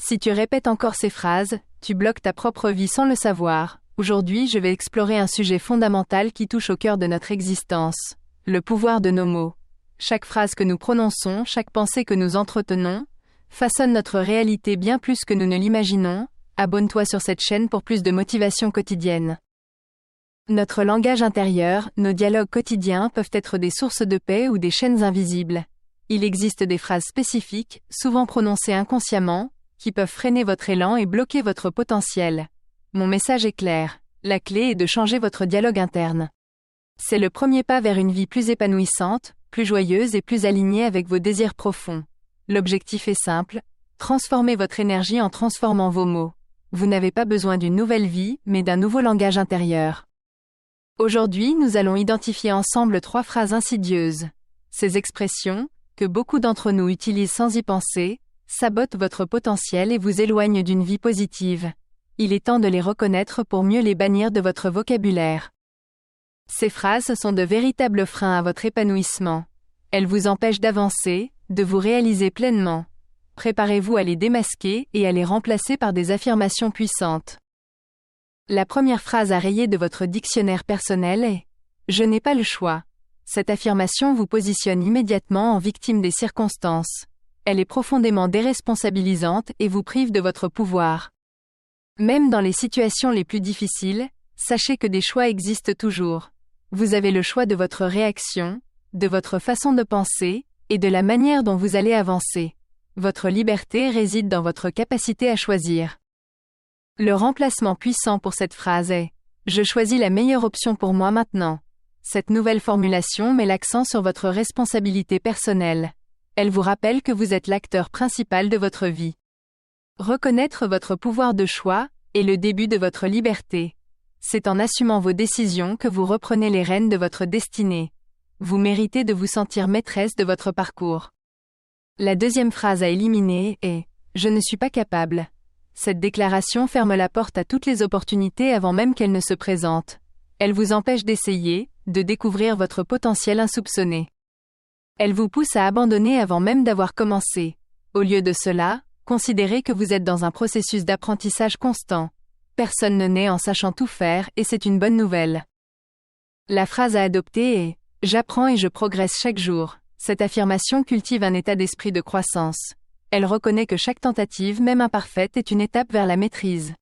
Si tu répètes encore ces phrases, tu bloques ta propre vie sans le savoir. Aujourd'hui, je vais explorer un sujet fondamental qui touche au cœur de notre existence. Le pouvoir de nos mots. Chaque phrase que nous prononçons, chaque pensée que nous entretenons, façonne notre réalité bien plus que nous ne l'imaginons. Abonne-toi sur cette chaîne pour plus de motivation quotidienne. Notre langage intérieur, nos dialogues quotidiens peuvent être des sources de paix ou des chaînes invisibles. Il existe des phrases spécifiques, souvent prononcées inconsciemment, qui peuvent freiner votre élan et bloquer votre potentiel. Mon message est clair. La clé est de changer votre dialogue interne. C'est le premier pas vers une vie plus épanouissante, plus joyeuse et plus alignée avec vos désirs profonds. L'objectif est simple, transformez votre énergie en transformant vos mots. Vous n'avez pas besoin d'une nouvelle vie, mais d'un nouveau langage intérieur. Aujourd'hui, nous allons identifier ensemble 3 phrases insidieuses. Ces expressions, que beaucoup d'entre nous utilisent sans y penser, sabotent votre potentiel et vous éloignent d'une vie positive. Il est temps de les reconnaître pour mieux les bannir de votre vocabulaire. Ces phrases sont de véritables freins à votre épanouissement. Elles vous empêchent d'avancer, de vous réaliser pleinement. Préparez-vous à les démasquer et à les remplacer par des affirmations puissantes. La première phrase à rayer de votre dictionnaire personnel est « Je n'ai pas le choix ». Cette affirmation vous positionne immédiatement en victime des circonstances. Elle est profondément déresponsabilisante et vous prive de votre pouvoir. Même dans les situations les plus difficiles, sachez que des choix existent toujours. Vous avez le choix de votre réaction, de votre façon de penser, et de la manière dont vous allez avancer. Votre liberté réside dans votre capacité à choisir. Le remplacement puissant pour cette phrase est « Je choisis la meilleure option pour moi maintenant ». Cette nouvelle formulation met l'accent sur votre responsabilité personnelle. Elle vous rappelle que vous êtes l'acteur principal de votre vie. Reconnaître votre pouvoir de choix est le début de votre liberté. C'est en assumant vos décisions que vous reprenez les rênes de votre destinée. Vous méritez de vous sentir maîtresse de votre parcours. La deuxième phrase à éliminer est « Je ne suis pas capable ». Cette déclaration ferme la porte à toutes les opportunités avant même qu'elles ne se présentent. Elle vous empêche d'essayer, de découvrir votre potentiel insoupçonné. Elle vous pousse à abandonner avant même d'avoir commencé. Au lieu de cela, considérez que vous êtes dans un processus d'apprentissage constant. Personne ne naît en sachant tout faire et c'est une bonne nouvelle. La phrase à adopter est « J'apprends et je progresse chaque jour ». Cette affirmation cultive un état d'esprit de croissance. Elle reconnaît que chaque tentative, même imparfaite, est une étape vers la maîtrise.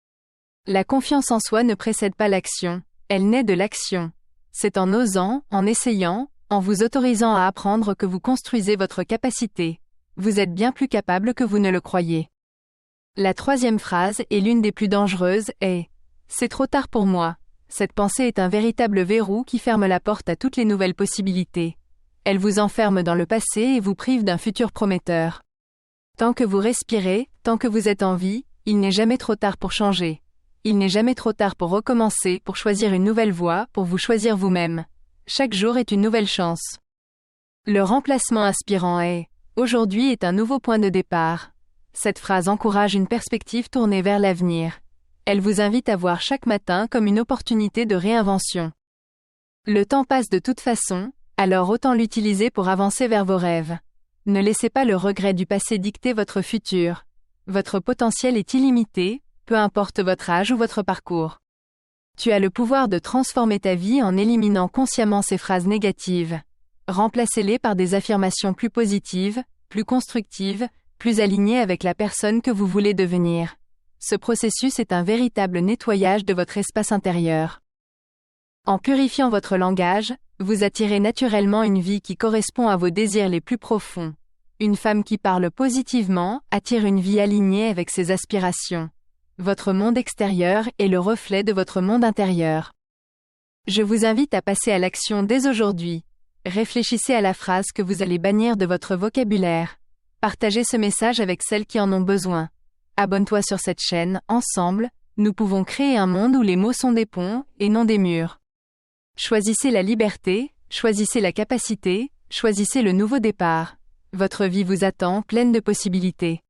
La confiance en soi ne précède pas l'action, elle naît de l'action. C'est en osant, en essayant, en vous autorisant à apprendre que vous construisez votre capacité. Vous êtes bien plus capable que vous ne le croyez. La troisième phrase, et l'une des plus dangereuses, est « C'est trop tard pour moi ». Cette pensée est un véritable verrou qui ferme la porte à toutes les nouvelles possibilités. Elle vous enferme dans le passé et vous prive d'un futur prometteur. Tant que vous respirez, tant que vous êtes en vie, il n'est jamais trop tard pour changer. Il n'est jamais trop tard pour recommencer, pour choisir une nouvelle voie, pour vous choisir vous-même. Chaque jour est une nouvelle chance. Le remplacement inspirant est « Aujourd'hui est un nouveau point de départ ». Cette phrase encourage une perspective tournée vers l'avenir. Elle vous invite à voir chaque matin comme une opportunité de réinvention. Le temps passe de toute façon, alors autant l'utiliser pour avancer vers vos rêves. Ne laissez pas le regret du passé dicter votre futur. Votre potentiel est illimité, peu importe votre âge ou votre parcours. Tu as le pouvoir de transformer ta vie en éliminant consciemment ces phrases négatives. Remplacez-les par des affirmations plus positives, plus constructives, plus alignées avec la personne que vous voulez devenir. Ce processus est un véritable nettoyage de votre espace intérieur. En purifiant votre langage, vous attirez naturellement une vie qui correspond à vos désirs les plus profonds. Une femme qui parle positivement attire une vie alignée avec ses aspirations. Votre monde extérieur est le reflet de votre monde intérieur. Je vous invite à passer à l'action dès aujourd'hui. Réfléchissez à la phrase que vous allez bannir de votre vocabulaire. Partagez ce message avec celles qui en ont besoin. Abonne-toi sur cette chaîne, ensemble, nous pouvons créer un monde où les mots sont des ponts, et non des murs. Choisissez la liberté, choisissez la capacité, choisissez le nouveau départ. Votre vie vous attend pleine de possibilités.